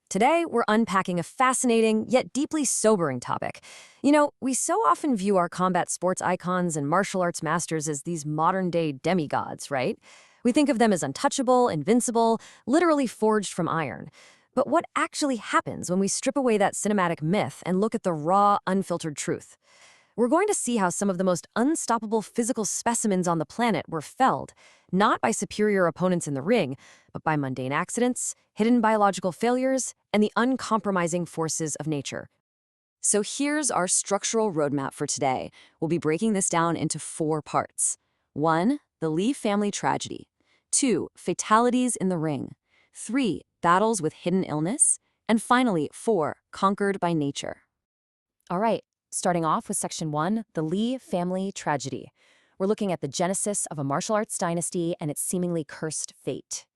Today, we're unpacking a fascinating yet deeply sobering topic. We so often view our combat sports icons and martial arts masters as these modern-day demigods, right? We think of them as untouchable, invincible, literally forged from iron. But what actually happens when we strip away that cinematic myth and look at the raw, unfiltered truth? We're going to see how some of the most unstoppable physical specimens on the planet were felled, not by superior opponents in the ring, but by mundane accidents, hidden biological failures, and the uncompromising forces of nature. So here's our structural roadmap for today. We'll be breaking this down into 4 parts. 1. The Lee family tragedy. 2. Fatalities in the ring. 3. Battles with hidden illness. And finally, 4. Conquered by nature. All right. Starting off with Section 1, the Lee family tragedy. We're looking at the genesis of a martial arts dynasty and its seemingly cursed fate.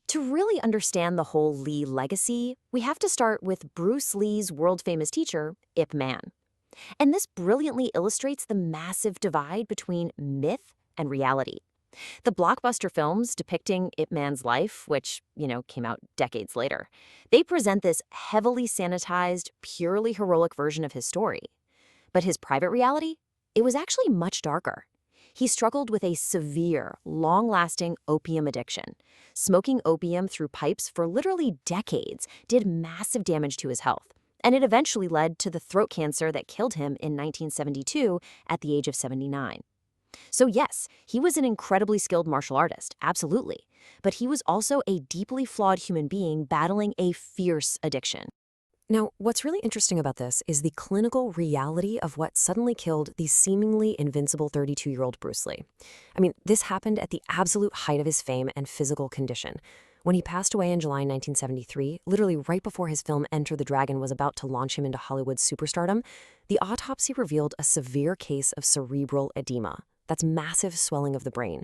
To really understand the whole Lee legacy, we have to start with Bruce Lee's world-famous teacher, Ip Man. And this brilliantly illustrates the massive divide between myth and reality. The blockbuster films depicting Ip Man's life, which, came out decades later, they present this heavily sanitized, purely heroic version of his story. But his private reality? It was actually much darker. He struggled with a severe, long-lasting opium addiction. Smoking opium through pipes for literally decades did massive damage to his health, and it eventually led to the throat cancer that killed him in 1972 at the age of 79. So yes, he was an incredibly skilled martial artist, absolutely, but he was also a deeply flawed human being battling a fierce addiction. Now, what's really interesting about this is the clinical reality of what suddenly killed the seemingly invincible 32-year-old Bruce Lee. This happened at the absolute height of his fame and physical condition. When he passed away in July 1973, literally right before his film Enter the Dragon was about to launch him into Hollywood superstardom, the autopsy revealed a severe case of cerebral edema. That's massive swelling of the brain.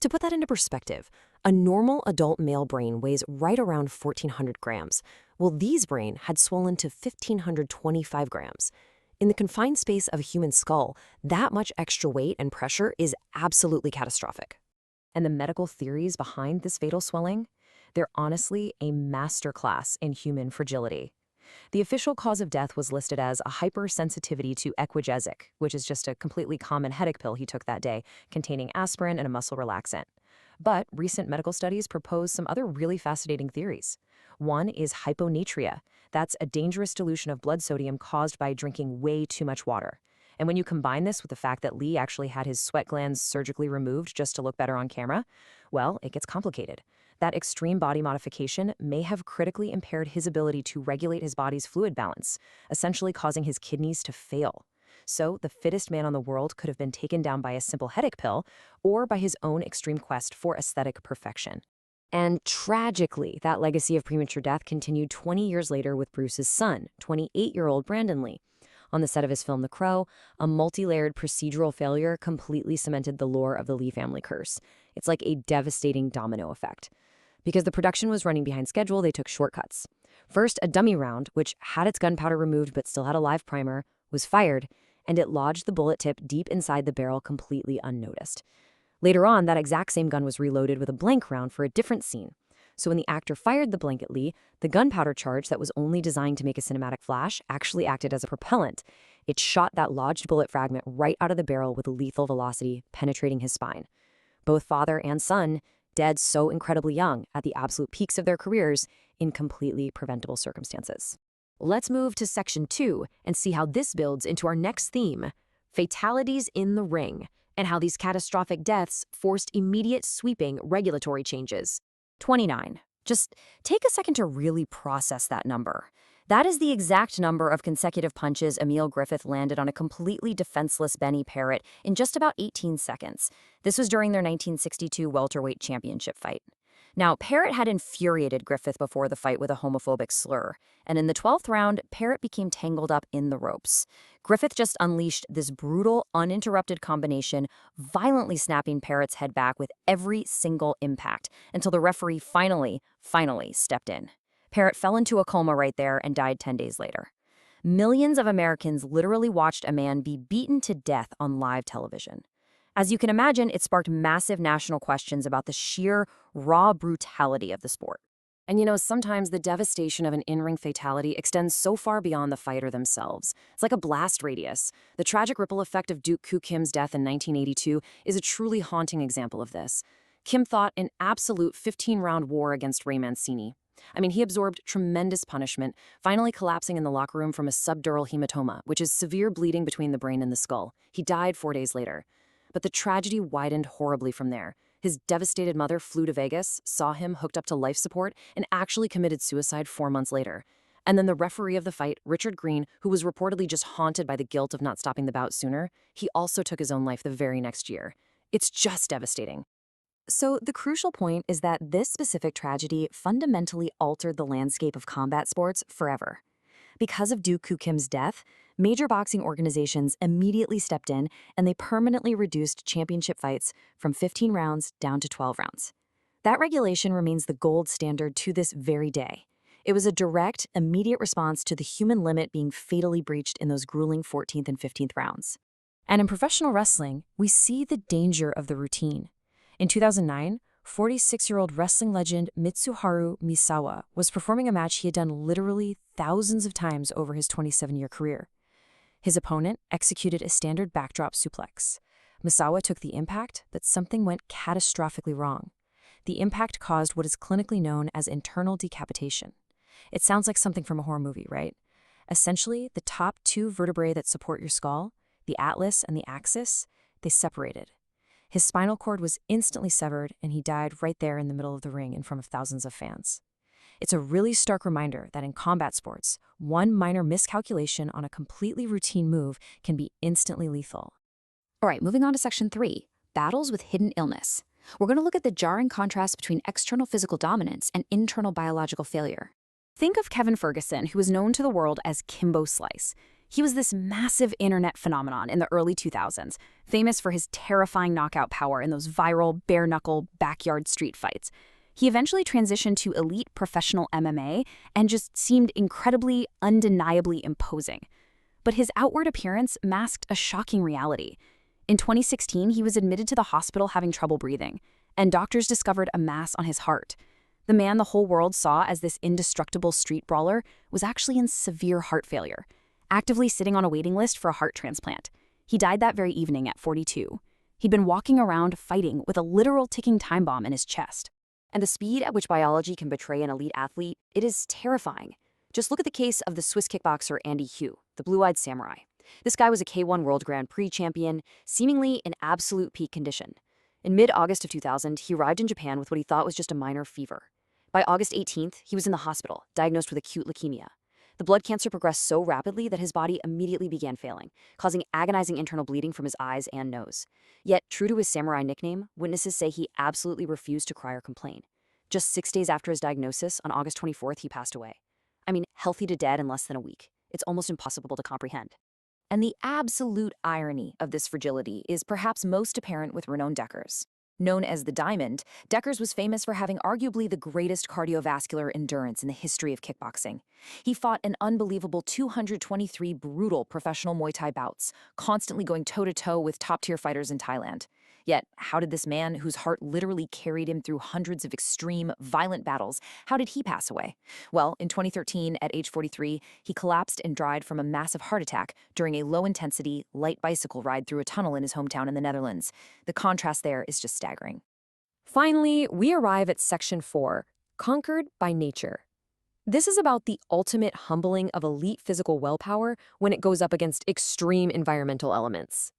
To put that into perspective, a normal adult male brain weighs right around 1,400 grams. Well, Lee's brain had swollen to 1,525 grams. In the confined space of a human skull, that much extra weight and pressure is absolutely catastrophic. And the medical theories behind this fatal swelling? They're honestly a masterclass in human fragility. The official cause of death was listed as a hypersensitivity to Equagesic, which is just a completely common headache pill he took that day, containing aspirin and a muscle relaxant. But recent medical studies propose some other really fascinating theories. One is hyponatria. That's a dangerous dilution of blood sodium caused by drinking way too much water. And when you combine this with the fact that Lee actually had his sweat glands surgically removed just to look better on camera, well, it gets complicated. That extreme body modification may have critically impaired his ability to regulate his body's fluid balance, essentially causing his kidneys to fail. So the fittest man on the world could have been taken down by a simple headache pill or by his own extreme quest for aesthetic perfection. And tragically, that legacy of premature death continued 20 years later with Bruce's son, 28-year-old Brandon Lee. On the set of his film The Crow, a multi-layered procedural failure completely cemented the lore of the Lee family curse. It's like a devastating domino effect. Because the production was running behind schedule, they took shortcuts. First, a dummy round, which had its gunpowder removed but still had a live primer, was fired, and it lodged the bullet tip deep inside the barrel completely unnoticed. Later on, that exact same gun was reloaded with a blank round for a different scene. So when the actor fired the blank at Lee, the gunpowder charge that was only designed to make a cinematic flash actually acted as a propellant. It shot that lodged bullet fragment right out of the barrel with lethal velocity, penetrating his spine. Both father and son dead so incredibly young, at the absolute peaks of their careers, in completely preventable circumstances. Let's move to Section 2 and see how this builds into our next theme, fatalities in the ring, and how these catastrophic deaths forced immediate sweeping regulatory changes. 29. Just take a second to really process that number. That is the exact number of consecutive punches Emil Griffith landed on a completely defenseless Benny Parrott in just about 18 seconds. This was during their 1962 welterweight championship fight. Now, Parrott had infuriated Griffith before the fight with a homophobic slur, and in the 12th round, Parrott became tangled up in the ropes. Griffith just unleashed this brutal, uninterrupted combination, violently snapping Parrott's head back with every single impact, until the referee finally stepped in. Parrott fell into a coma right there and died 10 days later. Millions of Americans literally watched a man be beaten to death on live television. As you can imagine, it sparked massive national questions about the sheer, raw brutality of the sport. And sometimes the devastation of an in-ring fatality extends so far beyond the fighter themselves. It's like a blast radius. The tragic ripple effect of Duke Koo Kim's death in 1982 is a truly haunting example of this. Kim fought an absolute 15-round war against Ray Mancini. He absorbed tremendous punishment, finally collapsing in the locker room from a subdural hematoma, which is severe bleeding between the brain and the skull. He died 4 days later. But the tragedy widened horribly from there. His devastated mother flew to Vegas, saw him hooked up to life support, and actually committed suicide 4 months later. And then the referee of the fight, Richard Green, who was reportedly just haunted by the guilt of not stopping the bout sooner, he also took his own life the very next year. It's just devastating. So the crucial point is that this specific tragedy fundamentally altered the landscape of combat sports forever. Because of Duke Koo Kim's death, major boxing organizations immediately stepped in and they permanently reduced championship fights from 15 rounds down to 12 rounds. That regulation remains the gold standard to this very day. It was a direct, immediate response to the human limit being fatally breached in those grueling 14th and 15th rounds. And in professional wrestling, we see the danger of the routine. In 2009, 46-year-old wrestling legend Mitsuharu Misawa was performing a match he had done literally thousands of times over his 27-year career. His opponent executed a standard backdrop suplex. Misawa took the impact, but something went catastrophically wrong. The impact caused what is clinically known as internal decapitation. It sounds like something from a horror movie, right? Essentially, the top 2 vertebrae that support your skull, the atlas and the axis, they separated. His spinal cord was instantly severed, and he died right there in the middle of the ring in front of thousands of fans. It's a really stark reminder that in combat sports, one minor miscalculation on a completely routine move can be instantly lethal. All right, moving on to Section 3, battles with hidden illness. We're going to look at the jarring contrast between external physical dominance and internal biological failure. Think of Kevin Ferguson, who was known to the world as Kimbo Slice. He was this massive internet phenomenon in the early 2000s, famous for his terrifying knockout power in those viral, bare-knuckle, backyard street fights. He eventually transitioned to elite professional MMA and just seemed incredibly, undeniably imposing. But his outward appearance masked a shocking reality. In 2016, he was admitted to the hospital having trouble breathing, and doctors discovered a mass on his heart. The man the whole world saw as this indestructible street brawler was actually in severe heart failure, actively sitting on a waiting list for a heart transplant. He died that very evening at 42. He'd been walking around fighting with a literal ticking time bomb in his chest. And the speed at which biology can betray an elite athlete, it is terrifying. Just look at the case of the Swiss kickboxer Andy Hugh, the blue-eyed samurai. This guy was a K1 World Grand Prix champion, seemingly in absolute peak condition. In mid-August of 2000, he arrived in Japan with what he thought was just a minor fever. By August 18th, he was in the hospital, diagnosed with acute leukemia. The blood cancer progressed so rapidly that his body immediately began failing, causing agonizing internal bleeding from his eyes and nose. Yet, true to his samurai nickname, witnesses say he absolutely refused to cry or complain. Just 6 days after his diagnosis, on August 24th, he passed away. Healthy to dead in less than a week. It's almost impossible to comprehend. And the absolute irony of this fragility is perhaps most apparent with Renaud Dekkers. Known as the Diamond, Dekkers was famous for having arguably the greatest cardiovascular endurance in the history of kickboxing. He fought an unbelievable 223 brutal professional Muay Thai bouts, constantly going toe-to-toe with top-tier fighters in Thailand. Yet, how did this man, whose heart literally carried him through hundreds of extreme, violent battles, how did he pass away? Well, in 2013, at age 43, he collapsed and died from a massive heart attack during a low-intensity, light bicycle ride through a tunnel in his hometown in the Netherlands. The contrast there is just staggering. Finally, we arrive at Section 4, Conquered by Nature. This is about the ultimate humbling of elite physical willpower when it goes up against extreme environmental elements.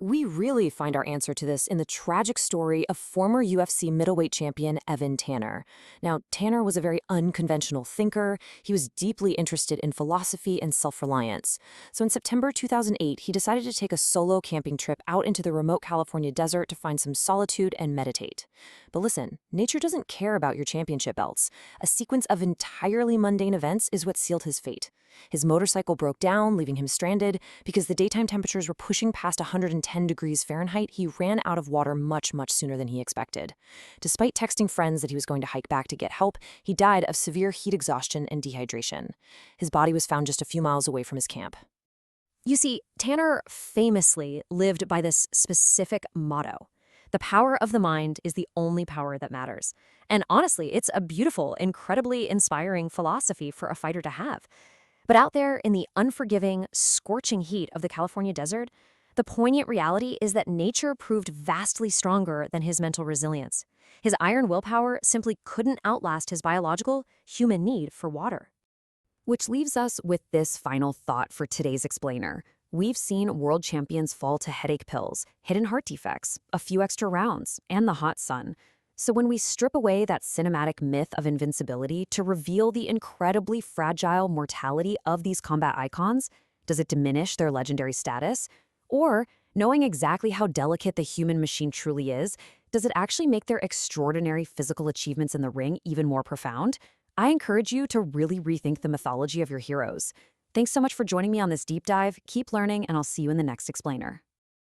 We really find our answer to this in the tragic story of former UFC middleweight champion Evan Tanner. Now, Tanner was a very unconventional thinker. He was deeply interested in philosophy and self-reliance. So in September 2008, he decided to take a solo camping trip out into the remote California desert to find some solitude and meditate. But listen, nature doesn't care about your championship belts. A sequence of entirely mundane events is what sealed his fate. His motorcycle broke down, leaving him stranded. Because the daytime temperatures were pushing past 110 degrees Fahrenheit, he ran out of water much sooner than he expected. Despite texting friends that he was going to hike back to get help, he died of severe heat exhaustion and dehydration. His body was found just a few miles away from his camp. You see, Tanner famously lived by this specific motto. The power of the mind is the only power that matters. And honestly, it's a beautiful, incredibly inspiring philosophy for a fighter to have. But out there in the unforgiving, scorching heat of the California desert, the poignant reality is that nature proved vastly stronger than his mental resilience. His iron willpower simply couldn't outlast his biological, human need for water. Which leaves us with this final thought for today's explainer. We've seen world champions fall to headache pills, hidden heart defects, a few extra rounds, and the hot sun. So when we strip away that cinematic myth of invincibility to reveal the incredibly fragile mortality of these combat icons, does it diminish their legendary status? Or, knowing exactly how delicate the human machine truly is, does it actually make their extraordinary physical achievements in the ring even more profound? I encourage you to really rethink the mythology of your heroes. Thanks so much for joining me on this deep dive. Keep learning, and I'll see you in the next explainer.